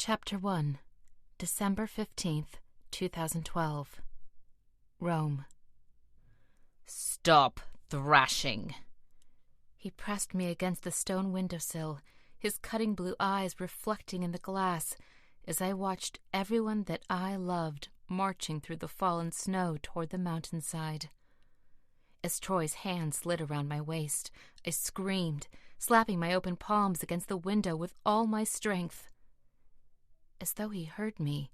Chapter 1, December 15th, 2012. Rome. "Stop thrashing." He pressed me against the stone windowsill, his cutting blue eyes reflecting in the glass as I watched everyone that I loved marching through the fallen snow toward the mountainside. As Troy's hand slid around my waist, I screamed, slapping my open palms against the window with all my strength. As though he heard me,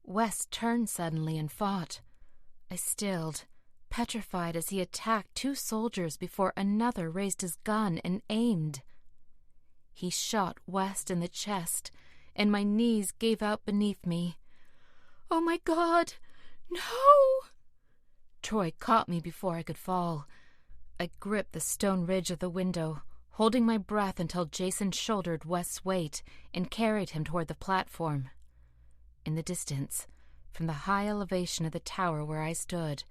Wes turned suddenly and fought. I stilled, petrified as he attacked two soldiers before another raised his gun and aimed. He shot West in the chest, and my knees gave out beneath me. "Oh my God, no!" Troy caught me before I could fall. I gripped the stone ridge of the window, holding my breath until Jason shouldered West's weight and carried him toward the platform. In the distance, from the high elevation of the tower where I stood,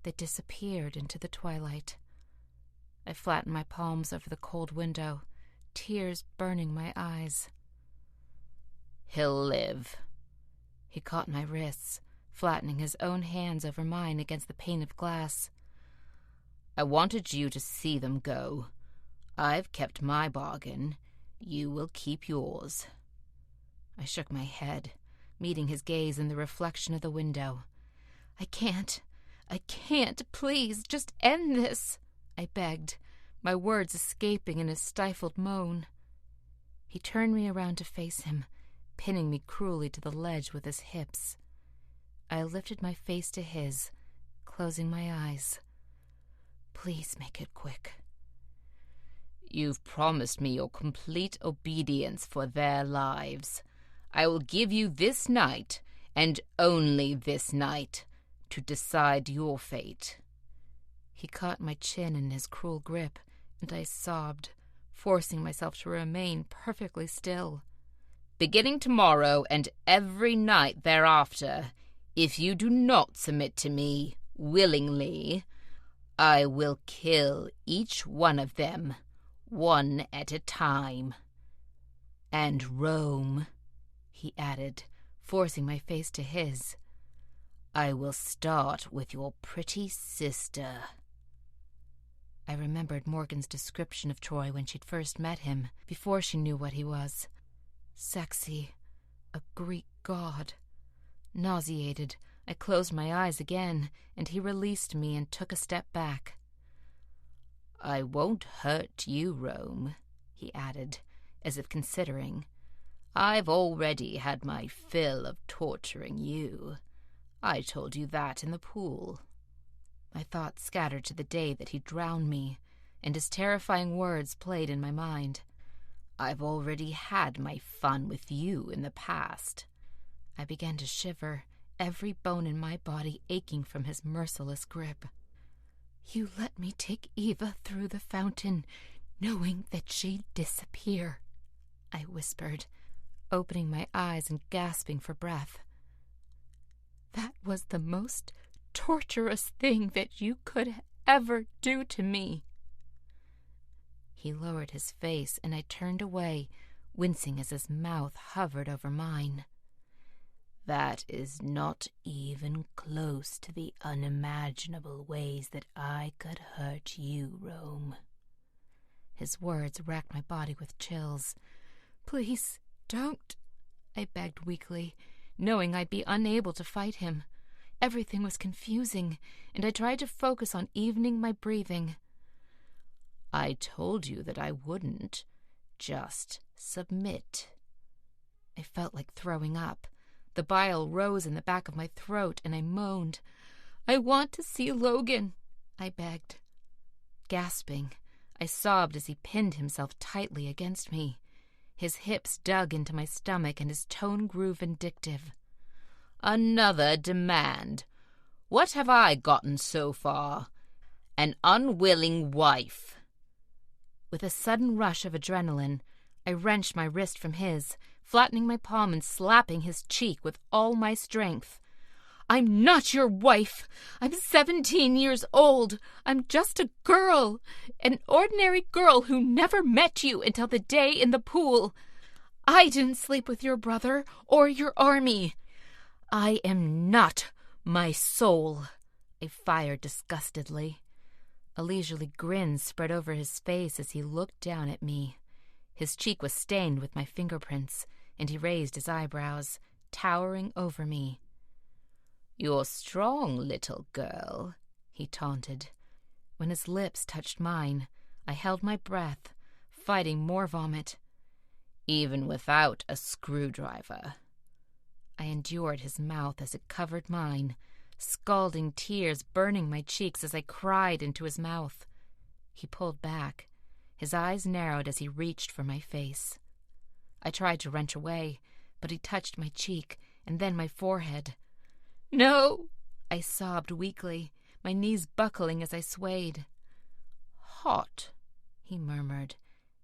they disappeared into the twilight. I flattened my palms over the cold window, tears burning my eyes. "He'll live." He caught my wrists, flattening his own hands over mine against the pane of glass. "I wanted you to see them go. I've kept my bargain. You will keep yours." I shook my head, meeting his gaze in the reflection of the window. I can't, please, just end this," I begged, my words escaping in a stifled moan. He turned me around to face him, pinning me cruelly to the ledge with his hips. I lifted my face to his, closing my eyes. "Please make it quick." "You've promised me your complete obedience for their lives. I will give you this night, and only this night, to decide your fate." He caught my chin in his cruel grip, and I sobbed, forcing myself to remain perfectly still. "Beginning tomorrow and every night thereafter, if you do not submit to me willingly, I will kill each one of them, one at a time. And Rome," he added, forcing my face to his, "I will start with your pretty sister." I remembered Morgan's description of Troy when she'd first met him, before she knew what he was. Sexy, a Greek god. Nauseated, I closed my eyes again, and he released me and took a step back. "I won't hurt you, Rome," he added, as if considering. "I've already had my fill of torturing you. I told you that in the pool." My thoughts scattered to the day that he drowned me, and his terrifying words played in my mind. "I've already had my fun with you in the past." I began to shiver, every bone in my body aching from his merciless grip. "You let me take Eva through the fountain, knowing that she'd disappear," I whispered, opening my eyes and gasping for breath. "That was the most torturous thing that you could ever do to me." He lowered his face, and I turned away, wincing as his mouth hovered over mine. "That is not even close to the unimaginable ways that I could hurt you, Rome." His words racked my body with chills. "Please, don't," I begged weakly, knowing I'd be unable to fight him. Everything was confusing, and I tried to focus on evening my breathing. "I told you that I wouldn't. Just submit." I felt like throwing up. The bile rose in the back of my throat, and I moaned. "I want to see Logan," I begged. Gasping, I sobbed as he pinned himself tightly against me. His hips dug into my stomach, and his tone grew vindictive. "Another demand. What have I gotten so far? An unwilling wife." With a sudden rush of adrenaline, I wrenched my wrist from his, flattening my palm and slapping his cheek with all my strength. "I'm not your wife. I'm 17 years old. I'm just a girl, an ordinary girl who never met you until the day in the pool. I didn't sleep with your brother or your army. I am not my soul, I fired disgustedly. A leisurely grin spread over his face as he looked down at me. His cheek was stained with my fingerprints, and he raised his eyebrows, towering over me. "You're strong, little girl," he taunted. When his lips touched mine, I held my breath, fighting more vomit. "Even without a screwdriver." I endured his mouth as it covered mine, scalding tears burning my cheeks as I cried into his mouth. He pulled back. His eyes narrowed as he reached for my face. I tried to wrench away, but he touched my cheek and then my forehead. "No!" I sobbed weakly, my knees buckling as I swayed. "Hot," he murmured,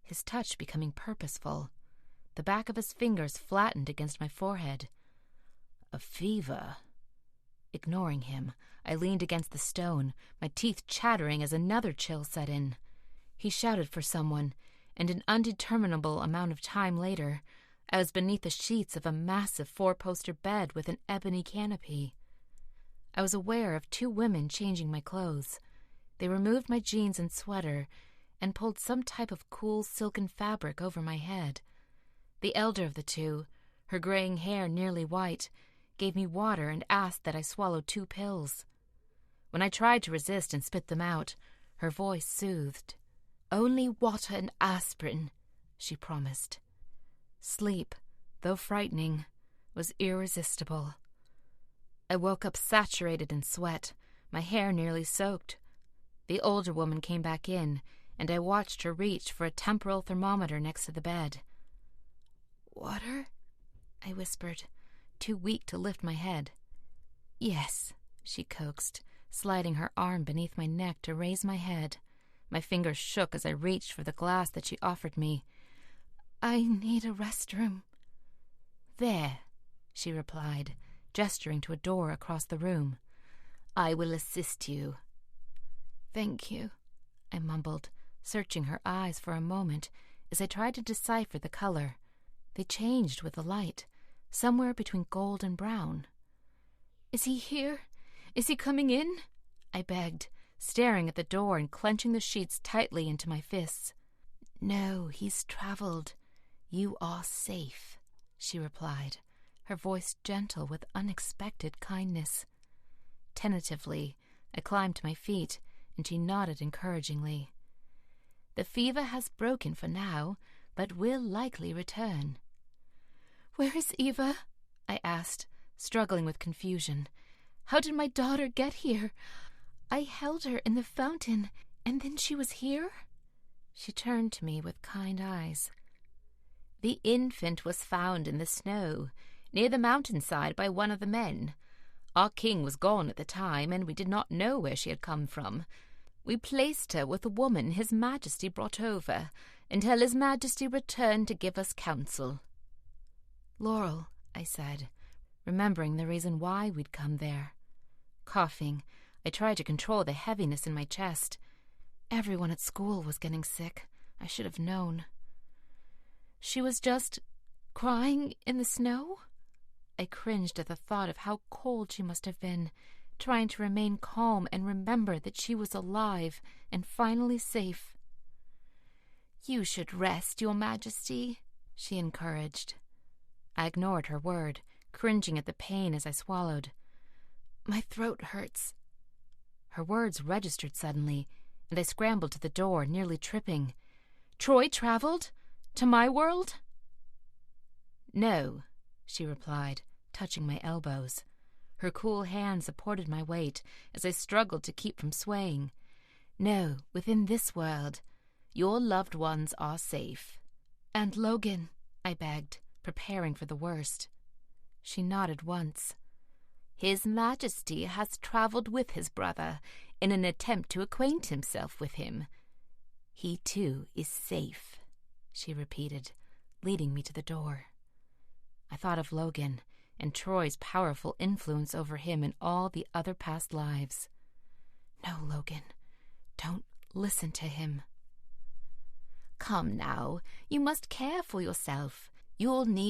his touch becoming purposeful. The back of his fingers flattened against my forehead. "A fever." Ignoring him, I leaned against the stone, my teeth chattering as another chill set in. He shouted for someone, and an undeterminable amount of time later, I was beneath the sheets of a massive four-poster bed with an ebony canopy. I was aware of two women changing my clothes. They removed my jeans and sweater and pulled some type of cool silken fabric over my head. The elder of the two, her graying hair nearly white, gave me water and asked that I swallow 2 pills. When I tried to resist and spit them out, her voice soothed. "Only water and aspirin," she promised. Sleep, though frightening, was irresistible. I woke up saturated in sweat, my hair nearly soaked. The older woman came back in, and I watched her reach for a temporal thermometer next to the bed. "Water?" I whispered, too weak to lift my head. "Yes," she coaxed, sliding her arm beneath my neck to raise my head. My fingers shook as I reached for the glass that she offered me. "I need a restroom." "There," she replied, gesturing to a door across the room. "I will assist you." "Thank you," I mumbled, searching her eyes for a moment as I tried to decipher the color. They changed with the light, somewhere between gold and brown. "Is he here? Is he coming in?" I begged, staring at the door and clenching the sheets tightly into my fists. "No, he's traveled. You are safe," she replied, her voice gentle with unexpected kindness. Tentatively, I climbed to my feet, and she nodded encouragingly. "The fever has broken for now, but will likely return." "Where is Eva?" I asked, struggling with confusion. "How did my daughter get here? I held her in the fountain, and then she was here?" She turned to me with kind eyes. "The infant was found in the snow, near the mountainside by one of the men. Our king was gone at the time, and we did not know where she had come from. We placed her with a woman His Majesty brought over, until His Majesty returned to give us counsel." "Laurel," I said, remembering the reason why we'd come there. Coughing, I tried to control the heaviness in my chest. Everyone at school was getting sick. I should have known. "She was just crying in the snow?" I cringed at the thought of how cold she must have been, trying to remain calm and remember that she was alive and finally safe. "You should rest, Your Majesty," she encouraged. I ignored her word, cringing at the pain as I swallowed. "My throat hurts." Her words registered suddenly, and I scrambled to the door, nearly tripping. "Troy traveled? To my world?" "No," she replied, touching my elbows. Her cool hand supported my weight as I struggled to keep from swaying. "No, within this world. Your loved ones are safe." "And Logan," I begged, preparing for the worst. She nodded once. "His Majesty has traveled with his brother in an attempt to acquaint himself with him. He, too, is safe," she repeated, leading me to the door. I thought of Logan and Troy's powerful influence over him in all the other past lives. "No, Logan, don't listen to him." "Come now, you must care for yourself. You'll need